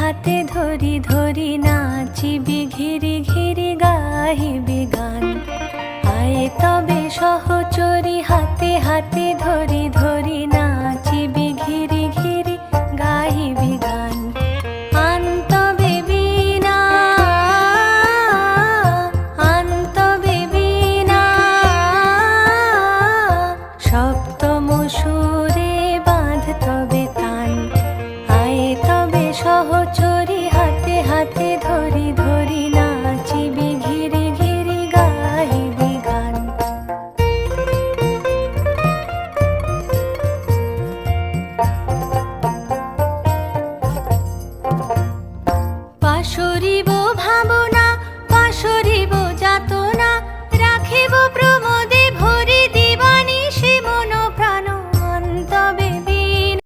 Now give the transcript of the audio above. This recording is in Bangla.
হাতে ধরি ধরি নাচিবি ঘিরি ঘিরি গাহিবি গান। আয় তবে সহচরি হাতে হাতে ধরি ধরি নাচ